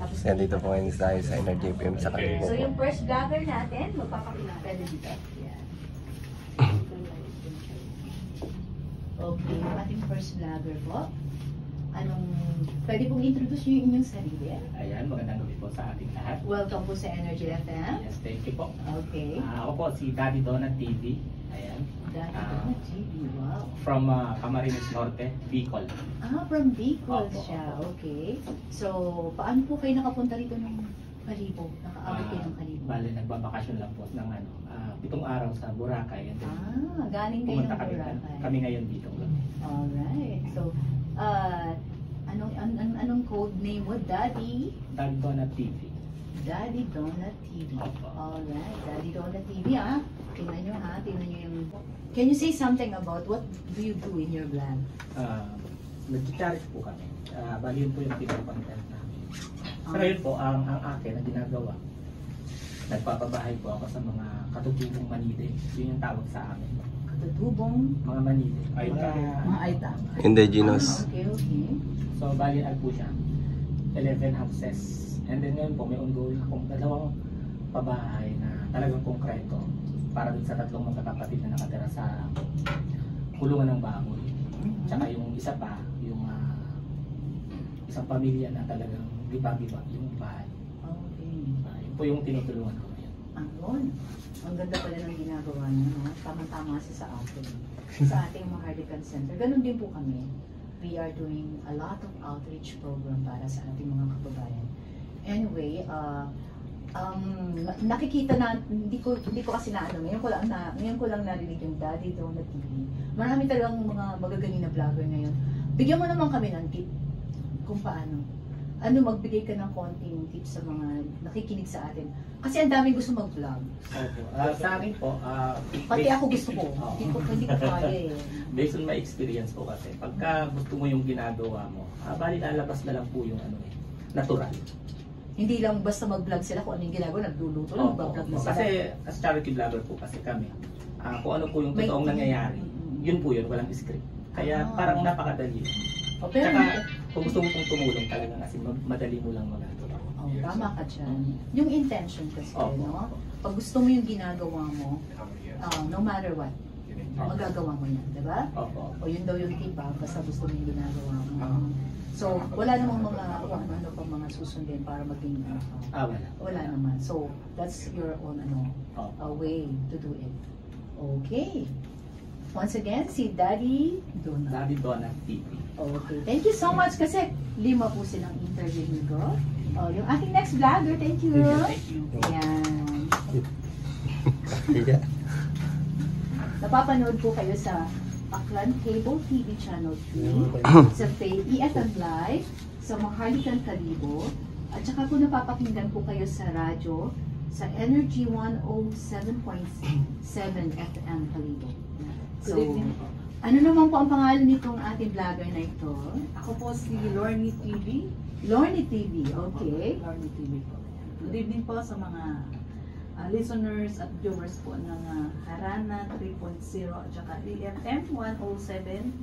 Tapos Yan, dito po ngayon tayo sa Energy FM sa Kalibo So po. yung first vlogger natin, magpapakilala pwede dito. Yan. Okay, yung ating first vlogger po. Pwede pong introduce yung inyong sarili? Ayan, magandang gabi po sa ating lahat. Welcome po sa Energy FM. Yes, thank you po. Okay. Ako po si Daddy Donut TV. Ayan. Dati na TV, wow. From Camarines Norte, Bicol. From Bicol Opo, siya. opo. Okay. So, paano po kayo nakapunta rito ng Kalibo? Nakaabot kayo ng Kalibo? Bale, nagbabakasyon lang po ng 7 araw sa Boracay. And then, Galing kayo ng pumunta Boracay. kami ngayon dito. Alright. So, anong code name mo? Daddy? Daddy Donut TV. Daddy Donut TV. Opo. Alright. Daddy Donut TV, Tingnan nyo, Tingnan nyo yung... Can you say something about what do you do in your vlog? Nag-charge po kami. Bali yun po yung pinag-content namin. Pero yun po, ang akin na ginagawa. Nagpapabahay po ako sa mga katutubong manide. Yun yung tawag sa amin. Katutubong? Mga manide. Mga Aita. Indigenous. Okay. So, bali po siya. 11 houses. And then ngayon po, may ongoing akong 2 pabahay na talagang konkreto para dun sa 3 magkakapatid na nakatira sa kulungan ng baboy. Tsaka yung isa pa, yung isang pamilya na talagang giba-giba yung bahay. Okay. Yun po yung tinutulungan ko ngayon. Ang ganda pala ng ginagawa niyo, no? Tama-tama sa atin. Sa ating mga Hardican Center. Ganun din po kami. We are doing a lot of outreach program para sa ating mga kababayan. Anyway, nakikita na, hindi ko kasi ngayon ko lang narinig yung Daddy Donut TV. Marami talagang mga magagaling na vlogger ngayon. Bigyan mo naman kami ng tip kung paano. Magbigay ka ng konting tips sa mga nakikinig sa atin. Kasi ang daming gusto mag-vlog. Sa akin po, Pati ako gusto ko. Hindi ko kaya eh. Based on my experience po kasi, pagka gusto mo yung ginagawa mo, bali lalabas na lang po yung natural. Hindi lang basta mag-vlog sila kung ano yung ginagawa, nagluluto lang, mag-vlog na sila. Kasi as charity vlogger po kasi kami, kung ano po yung totoong nangyayari, yun po yun, walang script. Kaya parang napakadali. Pero Tsaka kung gusto mo pong tumulong talaga kasi madali mo lang magagawa. Tama ka dyan. Yung intention kasi, no? Pag gusto mo yung ginagawa mo, no matter what, magagawa mo yan, di ba? Opo. O yun daw yung tip, basta gusto mo yung ginagawa mo. So, wala namang mga ano pang mga susundin para maging wala naman. So, that's your own way to do it. Okay. Once again, si Daddy Donut. Daddy Donut TV. Okay. Thank you so much kasi 5 po silang interview nito. Yung ating next vlogger, thank you. Thank you. Ayan. Napapanood po kayo sa Aklan Cable TV Channel 3, sa EFM Live, sa Maharlika Kalibo, at saka po napapakinggan po kayo sa radyo, sa Energy 107.7 FM Kalibo. So, ano naman po ang pangalan nitong ating vlogger na ito? Ako po si Lorny TV. Lorny TV, okay. Lorny TV po. Good evening po sa mga listeners at viewers po ng Harana 3.0 at saka EFM 107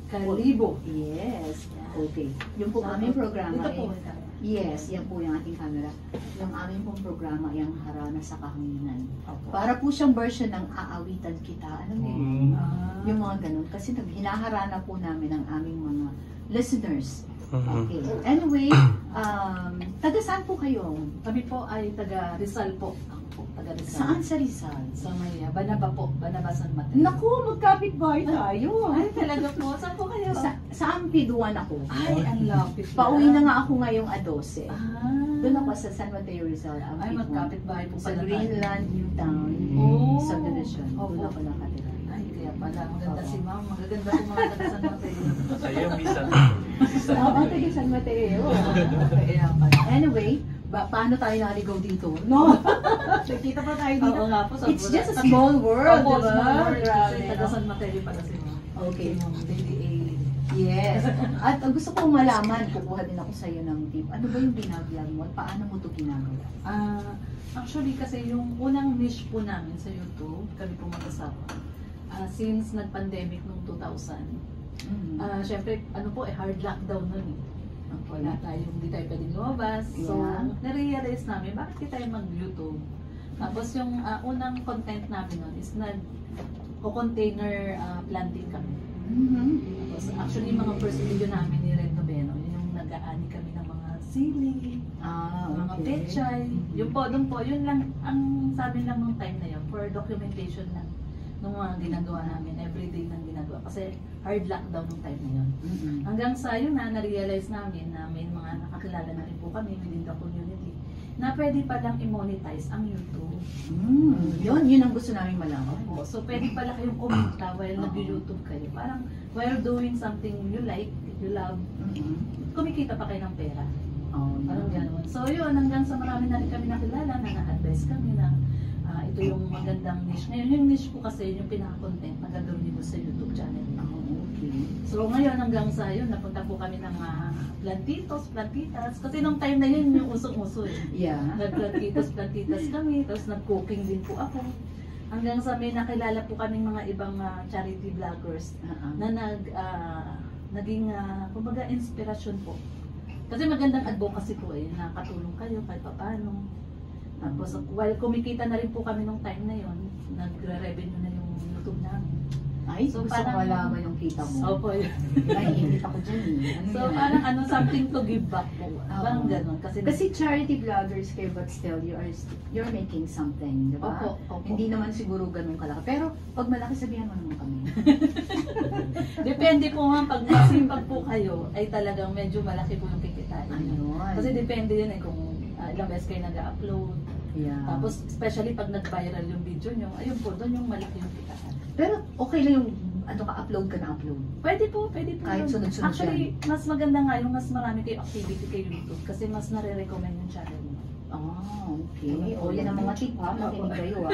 Kalibo. Yes. Okay. Yung po aming programa Ito po. yes, yan po yung ating camera. Yung aming pong programa, yung Harana sa Kahanginan. Opo. Para po siyang version ng Aawitan Kita. Alam mo yun? Yung mga ganun. Kasi hinaharana po namin ang aming mga listeners. Okay. Anyway, taga saan po kayo? Kami po ay taga Rizal po. Ako po, taga Rizal. Saan sa Rizal? Sa may Banaba po, Banaba San Mateo. Naku, magkapit-bahay tayo. Ay, talaga po. Saan po kayo? Sa Ampiduan ako. Ay, ang lapit. Pauwi na nga ako ngayong A12. Doon ako sa San Mateo Rizal. Ay, magkapit-bahay po Sa pala tayo. Greenland, Newtown, Oh. subdivision. Doon Opo. ako nakatira. Ay, kaya pala. Maganda si Ma'am. Magaganda po mga taga San Mateo. Sa iyo, Misa. Oo, taga San Mateo. Kaya pala. Anyway, paano tayo naligaw dito? No! Nakita pa tayo dito. Oo nga po. It's just a small world, Opo, diba? small world. Grabe, Kasi taga no? San Mateo pala si Ma'am. Okay. Ma'am Lady A. Yes. At gusto kong malaman, kukuha din ako sa iyo ng tip. Ano ba yung binablog mo at paano mo ito ginagawa? Actually, kasi yung unang niche po namin sa YouTube, kami po mag-asawa, since nag-pandemic noong 2000, syempre, hard lockdown nun eh. Wala tayong, hindi tayo pwedeng lumabas. So, Yeah. na-realize namin, bakit di tayo mag-YouTube? Tapos yung unang content namin nun is nag-container planting kami. Tapos actually, yung mga first video namin ni Red Noveno, yung nag-aani kami ng mga sili, mga pechay. Yung po, doon po, yun lang, ang sabi lang ng time na yun, for documentation lang ng mga ginagawa namin, everyday nang ginagawa. Kasi hard lockdown ng time na yun. Hanggang sa yun na-realize namin na may mga nakakilala na rin po kami within the community na pwede palang i-monetize ang YouTube. Yun ang gusto namin malaman. So pwede pala kayong kumita while nag-YouTube kayo. Parang while doing something you like, you love, kumikita pa kayo ng pera. Parang gano'n. So yun, hanggang sa marami na rin kami nakilala na na-advise kami na ito yung magandang niche. Ngayon, yung niche po kasi yung pinaka-content na gagawin ko sa YouTube channel. So ngayon hanggang sa yun, napunta po kami ng plantitos, plantitas. Kasi nung time na yun, yung usong-uso eh. Yeah. Nag-plantitos, plantitas kami. Tapos nag-cooking din po ako. Hanggang sa may nakilala po kaming mga ibang charity vloggers na naging, kumbaga, inspirasyon po. Kasi magandang advocacy po eh, nakatulong kayo kahit paano. Tapos while kumikita na rin po kami nung time na yon, nagre-revenue na yung YouTube namin. Ay, So, gusto parang- ko malaman yung kita mo. Opo, yun. Naiinit ako dyan eh. Ano So yan? parang something to give back po. Parang ganun. Kasi charity vloggers kayo, but still you're making something, di ba? Opo. Hindi naman siguro ganun kalaki. Pero pag malaki, sabihan mo naman kami. Depende po nga, pag masipag po kayo, ay talagang medyo malaki po yung kikitain. Ayun. Kasi depende yun eh kung ilang beses kayo nag-upload. Yeah. Tapos especially pag nag-viral yung video nyo, ayun po, doon yung malaki yung kitaan. Pero okay lang yung upload ka na upload. Pwede po, pwede po. Kahit yun. sunod-sunod Actually, mas maganda nga yung mas marami kayo activity kay YouTube kasi mas nare-recommend yung channel mo. Okay. O yan ang mga tip ha, makinig kayo ha.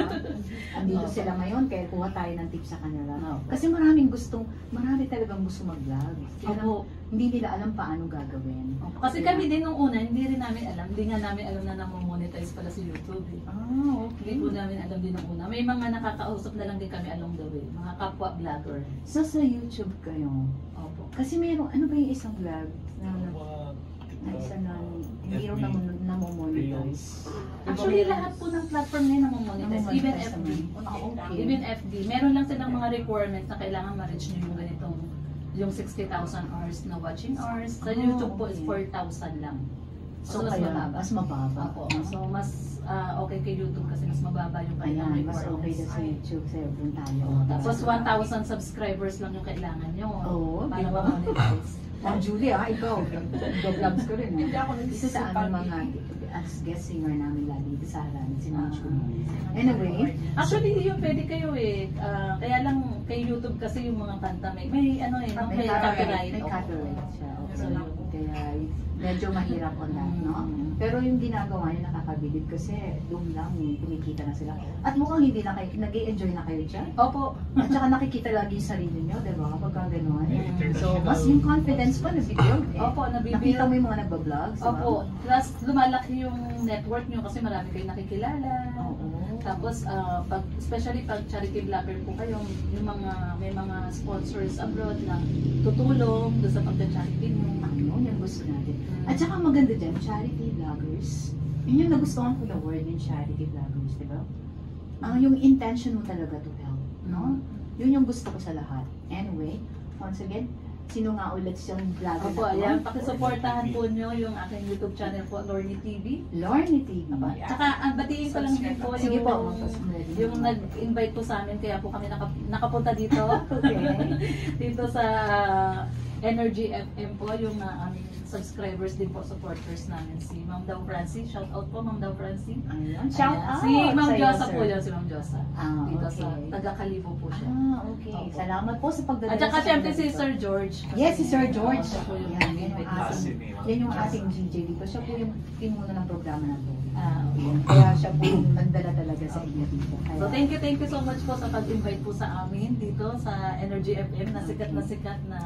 Andito Opo. sila ngayon, kaya kuha tayo ng tip sa kanila. Opo. Kasi marami talagang gusto mag-vlog. Kaya Opo. hindi nila alam paano gagawin. Kasi kami din nung una, hindi rin namin alam. Hindi nga namin alam na namamonetize pala si YouTube. Eh. Hindi po namin alam din nung una. May mga nakakausap na lang din kami along the way. Mga kapwa vlogger. So sa YouTube kayo, Opo. kasi meron, ano ba yung isang vlog na isa na hindi rin namomonetize? Actually, lahat po ng platform ngayon namamonetize. Even Namomonetize FB. naman. Okay. Even FB. Meron lang silang mga requirements na kailangan ma-reach nyo yung ganitong yung 60,000 hours na watching hours. Sa YouTube po is 4,000 lang. So mas kaya, mababa. mas mababa. Opo. So mas okay kay YouTube kasi mas mababa yung kailangan Ayan, mas okay requirements. sa YouTube, sa everyone tayo. Tapos 1,000 subscribers lang yung kailangan nyo Oo, para di ba? ma-monetize. Ma'am Julie ikaw, vlogs ko rin. Hindi ako Isa sa aming mga as guest singer namin lagi sa Haran, si Ma'am Julie. Anyway, Actually, yung pwede kayo eh. Kaya lang kay YouTube kasi yung mga kanta may ano eh, no? May copyright. May Opo. copyright siya. So, Okay. Kaya medyo mahirap on that, no? Pero yung ginagawa niya nakakabilib kasi doon lang kumikita na sila. At mukhang hindi na kayo, nag-i-enjoy na kayo dyan. Opo. At saka nakikita lagi yung sarili niyo, di ba? Pagka gano'n. Mm. So, mas yung confidence pa nabibuild eh. Opo, Nakita nabibuild. mo yung mga nagbablog, di ba? Opo. Plus, lumalaki yung network nyo kasi marami kayong nakikilala. Oo. Tapos, especially pag charity vlogger po kayo, yung may mga sponsors abroad na tutulong doon sa pagka-charity nyo. Ano, yung gusto natin. At saka maganda dyan, charity vloggers. Yun yung nagustuhan ko the word yung charity vloggers, di ba? Yung intention mo talaga to help, no? Yun yung gusto ko sa lahat. Anyway, once again, sino nga ulit siyang vlogger Opo, ayan. Pakisuportahan po nyo yung aking YouTube channel po, Lorny TV. Lorny TV. Tsaka, batiin ko lang din po Sige po, yung nag-invite po sa amin, kaya po kami nakapunta dito. Okay. Dito sa Energy FM po, yung aming subscribers din po, supporters namin. Si Ma'am Daw Francie, shout out po Ma'am Daw Francie. Ayun. Shout out! Si Ma'am sa'yo, Josa sir. po yun, si Ma'am Josa. Dito sa okay. taga-Kalibo po siya. Okay. Opo. Salamat po sa pagdadala. At saka sa syempre si dito. Sir George. Yes, si Sir George. Siya po yung Yan, nag-invite yung sa ating, yan yung ating DJ dito. Siya po yung pinuno ng programa na to. okay. Kaya siya po yung nagdala talaga sa inyo dito. Kaya, So thank you so much po sa pag-invite po sa amin dito sa Energy FM na sikat na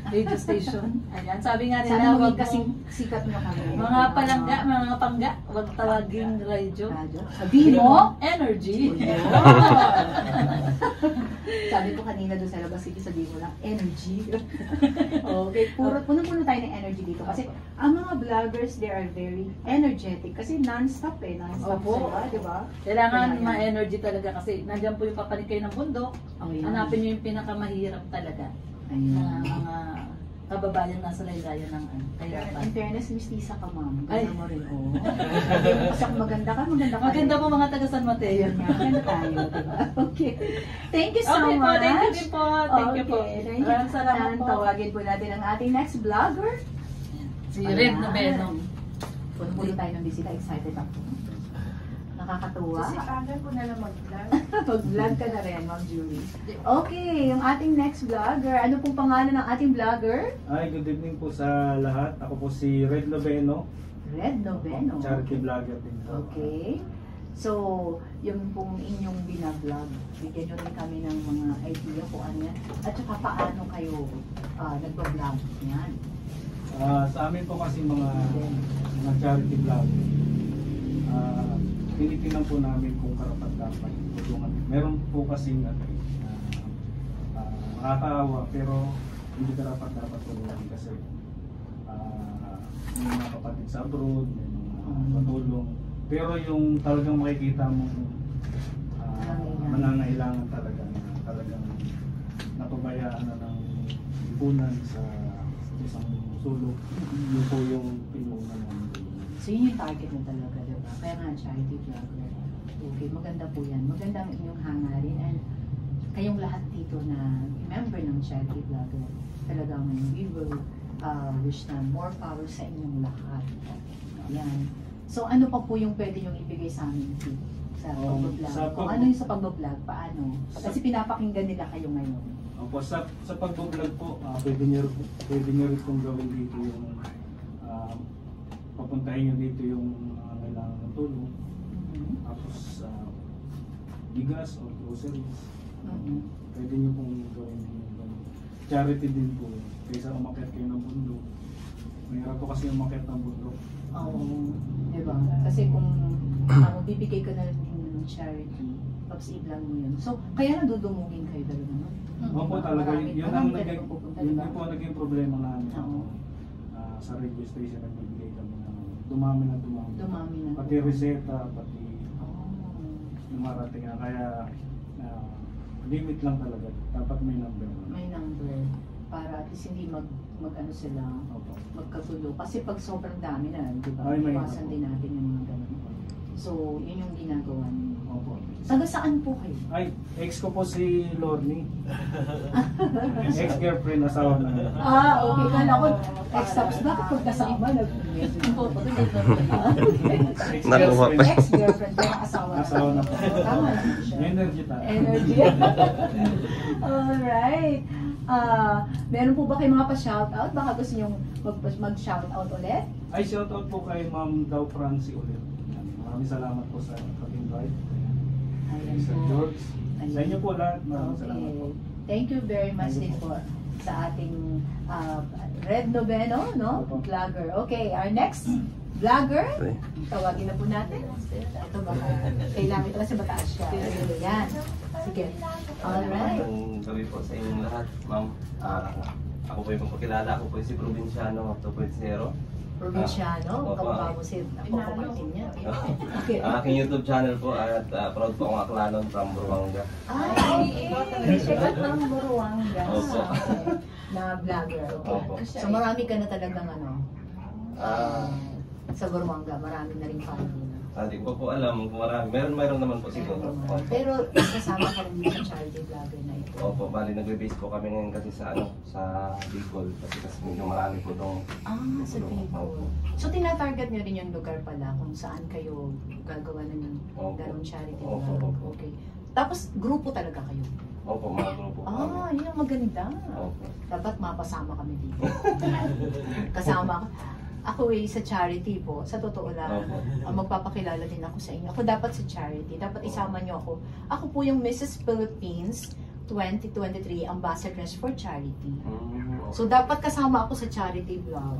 radio station. Ayan, sabi nga nila, Sana wag maging kasing mong- sikat nyo kami. mga palangga, mga pangga, wag tawaging radyo. Radyo. Sabihin mo, Energy. sabi ko kanina doon sa labas, sige sabihin mo lang, energy. Okay, puno-puno tayo ng energy dito. Kasi ang mga vloggers, they are very energetic. Kasi non-stop non-stop Opo. sila, di ba? Kailangan Kaya yan. ma-energy talaga kasi nandiyan po yung papanik kayo ng bundok. Oh, yan. Hanapin nyo yung pinakamahirap talaga na Ayun. mga kababayan nasa laylayan ng kahirapan. In fairness, mistisa ka, ma'am. Ay. Ganda mo rin, oh. Sabi mo kasi kung maganda ka, maganda ka. Maganda rin. po mga taga San Mateo. Ayun nga, maganda tayo, diba? Okay. Thank you so Okay po, much. thank you din po. Thank you po. Okay, thank you. Maraming salamat And po. tawagin po natin ang ating next vlogger. Si Red Noveno. Puno-puno tayo ng bisita. Excited ako. Nakakatuwa. Sisipagan ko na lang mag-vlog. Mag-vlog ka na rin, Ma'am Julie. Okay, yung ating next vlogger. Ano pong pangalan ng ating vlogger? Hi, good evening po sa lahat. Ako po si Red Noveno. Red Noveno. Charity vlogger din po. Okay. So, yung pong inyong binablog, bigyan nyo rin kami ng mga idea kung ano yan. At saka paano kayo nagbablog yan. Sa amin po kasi mga charity vlogger, tinitingnan po namin kung karapat-dapat tulungan. Meron po kasi nakakaawa pero hindi karapat-dapat tulungan kasi may mga kapatid sa abroad, may mga patulong. Pero yung talagang makikita mong nangangailangan talaga na talagang napabayaan na ng lipunan sa isang sulok, yun po yung pinuuna namin. So, yun yung target mo talaga, diba? Kaya nga, charity vlogger. Okay, maganda po yan. Maganda ang inyong hangarin. And kayong lahat dito na member ng charity vlogger, talagang we will wish na more power sa inyong lahat. Yan. So, ano pa po yung pwede nyo ibigay sa amin sa pag-vlog? Kung ano yung sa pag-vlog, paano? Kasi pinapakinggan nila kayo ngayon. Opo, sa pag-vlog po, pwede nyo rin pong gawin dito yung papuntahin nyo dito yung kailangan ng tulong. Tapos bigas or groceries. Pwede nyo pong gawin yung charity din po. Kaysa umakyat kayo ng bundok. Mahirap po kasi umakyat ng bundok. Oo. Diba? Kasi kung bibigay ka na rin ng charity, tapos i-vlog mo yun. So, kaya nadudumugin kayo talaga, no? Opo, talaga. Yun ang naging problema namin. Oo. Sa radio station nagbibigay kami ng dumami na. Dumami na. Pati reseta, pati Oh. lumarating na. Kaya limit lang talaga. Dapat may number. May number para at least hindi mag-ano sila, Opo. magkagulo. Kasi pag sobrang dami na, di ba? Ay, may Iwasan iba po. din natin yung mga ganun. So, yun yung ginagawa niyo. Opo. Taga saan po kayo? Ay, ex ko po si Lorny. Ex-girlfriend, asawa na. Okay. Kala ko, ex-tapos bakit pagkasama? Nakuha pa. Ex-girlfriend, pero asawa na. Asawa na po. Tama naman siya. Energy tayo. Energy. Alright. Meron po ba kayong mga pa-shoutout? Baka gusto nyo mag-shoutout ulit? Ay, shoutout po kay Ma'am Daw Francie ulit. Maraming salamat po sa pag-invite. Ayan Sa po. George. Ayan. Sa inyo po lahat. Maraming salamat po. Okay. Thank you very much Thank you din po. po sa ating Red Noveno, no? Opo. Vlogger. Okay, our next vlogger. Okay. Tawagin na po natin. Ito ba? Kailangan ito kasi mataas siya. Yan. Sige. Alright. Ang gabi po sa inyong lahat, ma'am. Ako po yung pagpakilala. Ako po si Provinciano 2.0. Probinsyano. Opo. Kamukha mo si Coco Martin niya. Okay. Ang aking YouTube channel po at proud po akong aklanon from Buruanga. Ay, check out ng Buruanga. Opo. Okay. Na vlogger. Okay. Opo. So marami ka na talagang ano, Ah, sa Buruanga, marami na rin family na. Hindi ko po alam kung marami. Meron naman po siguro. Opo. Pero kasama ka rin sa charity vlogger na ito. Opo, bali nagbe-base po kami ngayon kasi sa Bicol kasi medyo marami po itong Sa Bicol. So tinatarget nyo rin yung lugar pala kung saan kayo gagawa na ng Opo. ganong charity Opo, vlog. opo. Okay. Tapos grupo talaga kayo. Opo, mga grupo kami. Yun ang maganda. Opo. Dapat mapasama kami dito. Kasama ako sa charity po, sa totoo lang, magpapakilala din ako sa inyo. Ako dapat sa charity, dapat isama nyo ako. Ako po yung Mrs. Philippines 2023 Ambassadors for Charity. So dapat kasama ako sa charity vlog.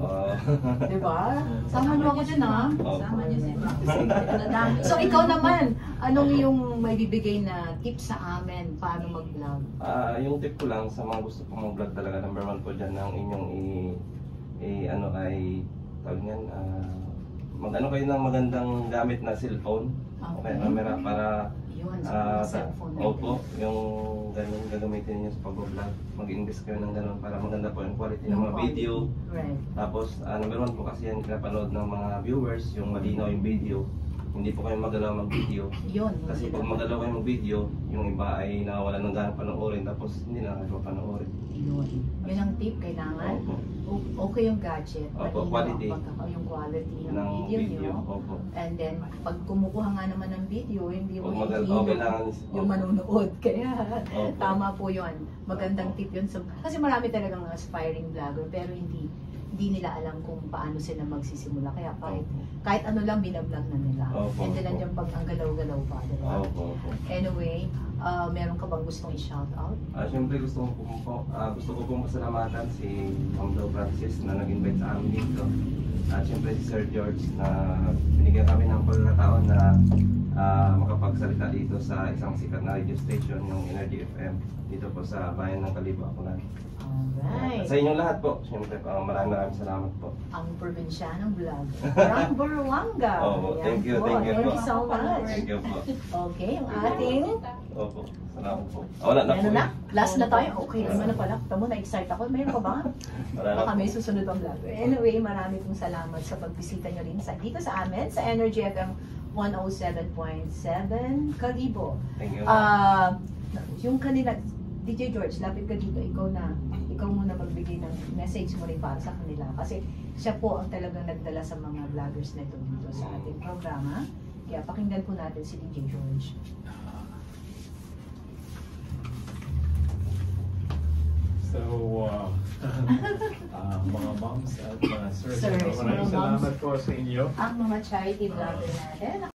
Diba? Sama niyo ako dyan ha. Sama niyo si So ikaw naman, anong yung may bibigay na tips sa amin paano mag-vlog? Yung tip ko lang sa mga gusto pong mag-vlog talaga, number 1 po dyan ang inyong ano ay tawag yan, mag-ano kayo ng magandang gamit na cellphone. Okay, camera para Yun, sa cellphone natin. opo, yung ganun gagamitin niyo sa pag-vlog. Mag-invest kayo ng ganun para maganda po yung quality ng mga video. Right. Tapos number 1 po kasi yan pinapanood ng mga viewers, yung malinaw yung video. Hindi po kayo magalaw mag-video. Yun. Kasi pag magalaw kayo mag-video, yung iba ay nawawala ng ganang panoorin tapos hindi na kayo panoorin. Yun. Yun ang tip, kailangan Opo. okay yung gadget, Opo, malinaw quality. yung quality ng Ng video nyo. Opo. And then, pag kumukuha nga naman ng video, hindi mo Kailangan yung manonood. Kaya, Opo. tama po yun. Magandang tip yun. Kasi marami talagang aspiring vlogger, pero hindi nila alam kung paano sila magsisimula. Kaya kahit ano lang, binablog na nila. Opo, And then, opo. nandiyan pag ang galaw-galaw pa, diba? Opo. Anyway, meron ka bang gustong i-shout out? Siyempre gusto ko pong pasalamatan si Ma'am Dao Francis na nag-invite sa amin dito. At siyempre si Sir George na binigyan kami ng pagkakataon na makapagsalita dito sa isang sikat na radio station, yung Energy FM, dito po sa bayan ng Kalibo, Akulan. Alright. Sa inyong lahat po, siyempre maraming salamat po. Ang probinsyanong vlog from Buruanga. Opo, Ayan thank you po. po. Thank you so much. Thank you po. Okay, yung ating... Opo, salamat po. Wala na po. Ano na? Last na tayo? Okay naman na pala. Tamo, na-excite ako. Mayroon ka ba? Wala na Baka po. may susunod pang vlog. Anyway, marami pong salamat sa pagbisita nyo rin dito sa amin, sa Energy FM 107.7 Kalibo. Thank you. Yung kanila, DJ George, lapit ka dito, ikaw muna magbigay ng message mo rin para sa kanila. Kasi siya po ang talagang nagdala sa mga vloggers na ito dito sa ating programa. Kaya pakinggan po natin si DJ George. So, mga moms at mga sirs, Sirs, maraming mga moms. salamat po sa inyo. Ang mga charity vlogger natin.